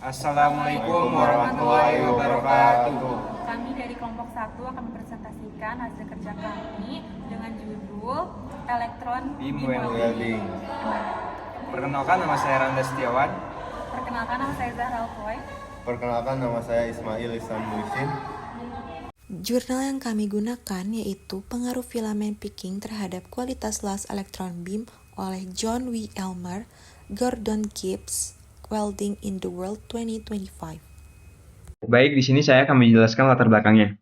Assalamualaikum warahmatullahi wabarakatuh. Kami dari kelompok 1 akan mempresentasikan hasil kerja kami dengan judul Elektron Beam Beam Welding. Welding. Perkenalkan, nama saya Randa Setiawan. Perkenalkan, nama saya Zahra Alfoy. Perkenalkan, nama saya Ismail Ihsan Muhsin. Jurnal yang kami gunakan yaitu Pengaruh Filamen Picking terhadap Kualitas Las Electron Beam oleh John W. Elmer, Gordon Gibbs, Welding in the World 2025. Baik, di sini saya akan menjelaskan latar belakangnya.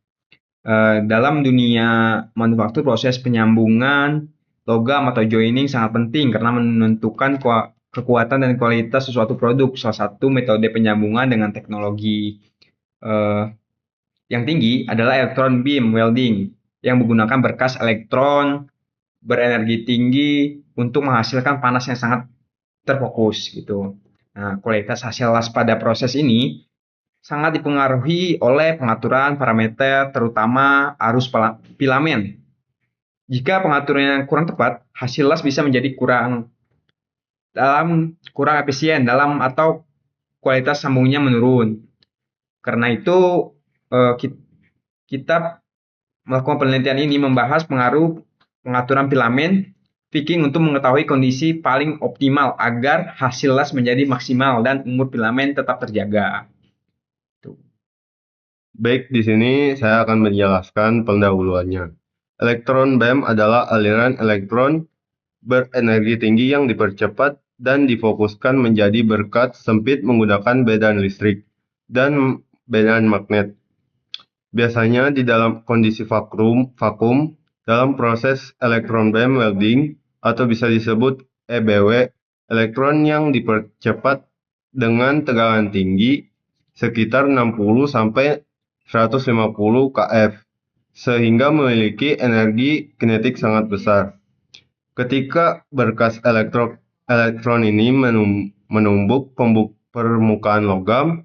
Dalam dunia manufaktur, proses penyambungan logam atau joining sangat penting karena menentukan kekuatan dan kualitas sesuatu produk. Salah satu metode penyambungan dengan teknologi yang tinggi adalah electron beam welding yang menggunakan berkas elektron berenergi tinggi untuk menghasilkan panas yang sangat terfokus gitu. Nah, kualitas hasil las pada proses ini sangat dipengaruhi oleh pengaturan parameter terutama arus filamen. Jika pengaturannya kurang tepat, hasil las bisa menjadi kurang efisien atau kualitas sambungnya menurun. Karena itu kita melakukan penelitian ini membahas pengaruh pengaturan filamen picking untuk mengetahui kondisi paling optimal agar hasil las menjadi maksimal dan umur filamen tetap terjaga. Baik, di sini saya akan menjelaskan pendahuluannya. Elektron beam adalah aliran elektron berenergi tinggi yang dipercepat dan difokuskan menjadi berkat sempit menggunakan medan listrik dan medan magnet. Biasanya di dalam kondisi vakum dalam proses elektron beam welding atau bisa disebut EBW, elektron yang dipercepat dengan tegangan tinggi sekitar 60 sampai 150 kF sehingga memiliki energi kinetik sangat besar. Ketika berkas elektron ini menumbuk permukaan logam,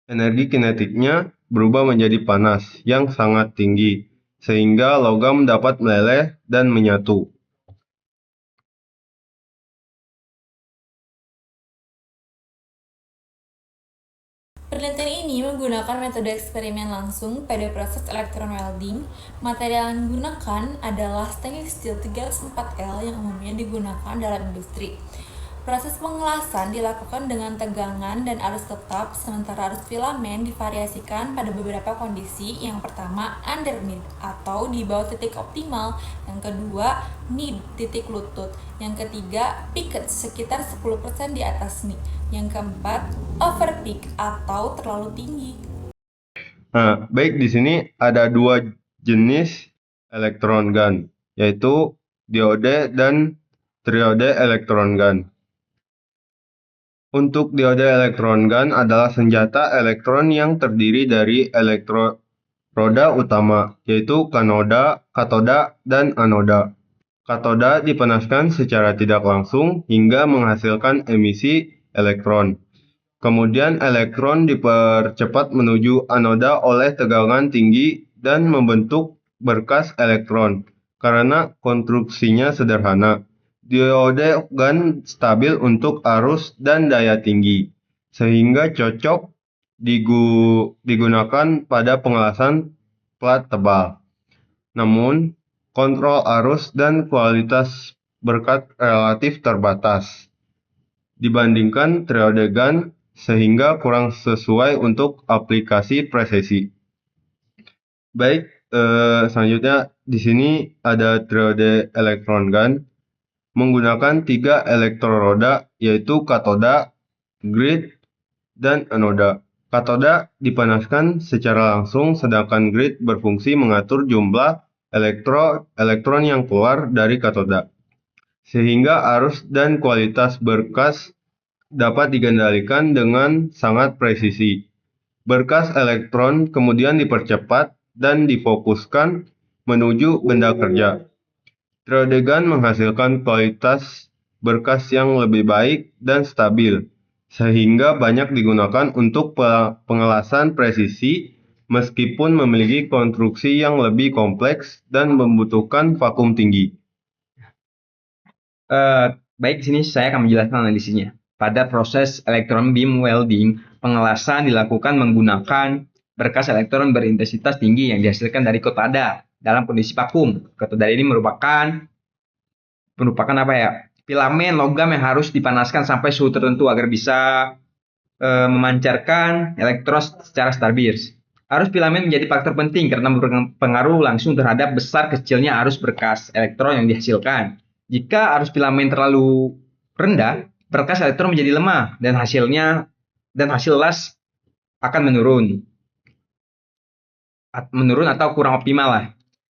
energi kinetiknya berubah menjadi panas yang sangat tinggi, sehingga logam dapat meleleh dan menyatu. Penelitian ini menggunakan metode eksperimen langsung pada proses elektron welding. Material yang digunakan adalah stainless steel 304L yang umumnya digunakan dalam industri. Proses pengelasan dilakukan dengan tegangan dan arus tetap, sementara arus filamen divariasikan pada beberapa kondisi. Yang pertama, under mid atau di bawah titik optimal. Yang kedua, mid titik lutut. Yang ketiga, picket sekitar 10% di atas mid. Yang keempat, over peak atau terlalu tinggi. Nah, baik, di sini ada dua jenis elektron gun, yaitu diode dan triode elektron gun. Untuk diode elektron gun adalah senjata elektron yang terdiri dari elektroda utama, yaitu katoda, dan anoda. Katoda dipanaskan secara tidak langsung hingga menghasilkan emisi elektron. Kemudian elektron dipercepat menuju anoda oleh tegangan tinggi dan membentuk berkas elektron. Karena konstruksinya sederhana, diode gun stabil untuk arus dan daya tinggi, sehingga cocok digunakan pada pengelasan plat tebal. Namun, kontrol arus dan kualitas berkas relatif terbatas dibandingkan triode gun, sehingga kurang sesuai untuk aplikasi presisi. Baik, selanjutnya di sini ada triode elektron gun menggunakan 3 elektroda, yaitu katoda, grid, dan anoda. Katoda dipanaskan secara langsung, sedangkan grid berfungsi mengatur jumlah elektron yang keluar dari katoda, sehingga arus dan kualitas berkas dapat dikendalikan dengan sangat presisi. Berkas elektron kemudian dipercepat dan difokuskan menuju benda kerja. Triode gun menghasilkan kualitas berkas yang lebih baik dan stabil, sehingga banyak digunakan untuk pengelasan presisi meskipun memiliki konstruksi yang lebih kompleks dan membutuhkan vakum tinggi. Baik, di sini saya akan menjelaskan analisisnya. Pada proses elektron beam welding, pengelasan dilakukan menggunakan berkas elektron berintensitas tinggi yang dihasilkan dari kotada dalam kondisi vakum. Kotada ini merupakan apa ya? Filamen logam yang harus dipanaskan sampai suhu tertentu agar bisa memancarkan elektron secara stabil. Arus filamen menjadi faktor penting karena berpengaruh langsung terhadap besar kecilnya arus berkas elektron yang dihasilkan. Jika arus filamen terlalu rendah, berkas elektron menjadi lemah dan hasil las akan menurun atau kurang optimal lah.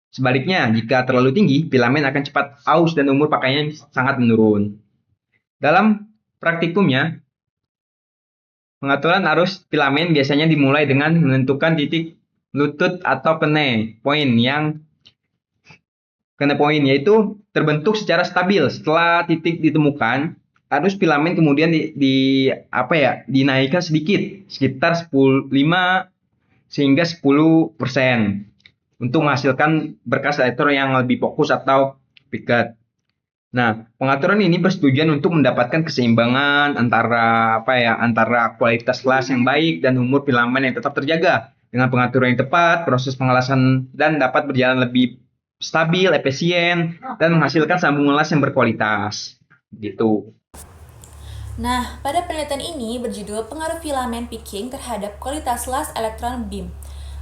Sebaliknya, jika terlalu tinggi, filamen akan cepat aus dan umur pakainya sangat menurun. Dalam praktikumnya, pengaturan arus filamen biasanya dimulai dengan menentukan titik lutut atau kene poin, yaitu terbentuk secara stabil. Setelah titik ditemukan, arus filamen kemudian dinaikkan sedikit, sekitar 5 hingga 10% untuk menghasilkan berkas elektron yang lebih fokus atau piket. Nah, pengaturan ini bertujuan untuk mendapatkan keseimbangan antara kualitas las yang baik dan umur filamen yang tetap terjaga. Dengan pengaturan yang tepat, proses pengelasan dan dapat berjalan lebih stabil, efisien, dan menghasilkan sambungan las yang berkualitas. Gitu. Nah, pada penelitian ini berjudul Pengaruh Filamen Picking terhadap Kualitas Las Elektron Beam.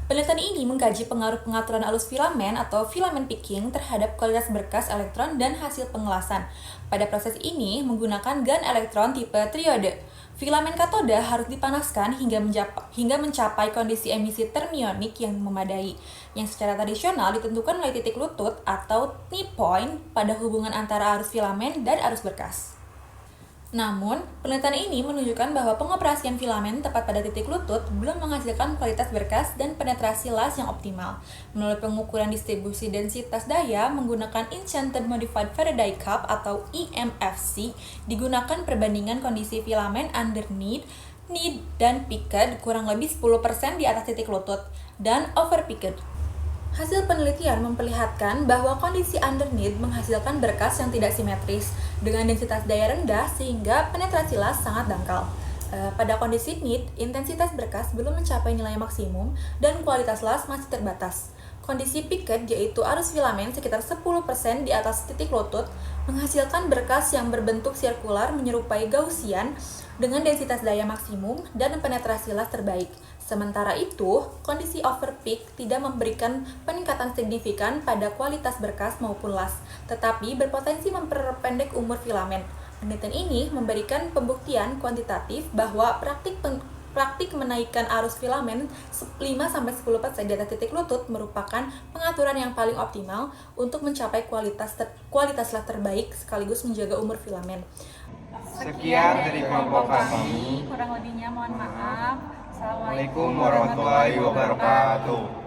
Penelitian ini mengkaji pengaruh pengaturan arus filamen atau filament picking terhadap kualitas berkas elektron dan hasil pengelasan. Pada proses ini menggunakan gun elektron tipe triode. Filamen katoda harus dipanaskan hingga mencapai kondisi emisi termionik yang memadai, yang secara tradisional ditentukan oleh titik lutut atau knee point pada hubungan antara arus filamen dan arus berkas. Namun, penelitian ini menunjukkan bahwa pengoperasian filamen tepat pada titik lutut belum menghasilkan kualitas berkas dan penetrasi las yang optimal. Melalui pengukuran distribusi densitas daya menggunakan Enchanted Modified Faraday Cup atau EMFC, digunakan perbandingan kondisi filamen underneath, knee, dan picked kurang lebih 10% di atas titik lutut, dan overpicked. Hasil penelitian memperlihatkan bahwa kondisi underneath menghasilkan berkas yang tidak simetris dengan densitas daya rendah sehingga penetrasi las sangat dangkal. Pada kondisi knee, intensitas berkas belum mencapai nilai maksimum dan kualitas las masih terbatas. Kondisi picked, yaitu arus filamen sekitar 10% di atas titik lutut, menghasilkan berkas yang berbentuk sirkular menyerupai Gaussian dengan densitas daya maksimum dan penetrasi las terbaik. Sementara itu, kondisi overpeak tidak memberikan peningkatan signifikan pada kualitas berkas maupun las, tetapi berpotensi memperpendek umur filamen. Penelitian ini memberikan pembuktian kuantitatif bahwa praktik menaikkan arus filamen 5-10% di atas titik lutut merupakan pengaturan yang paling optimal untuk mencapai kualitas las terbaik sekaligus menjaga umur filamen. Sekian dari kelompok kami. Kurang lebihnya mohon maaf. Assalamualaikum warahmatullahi wabarakatuh.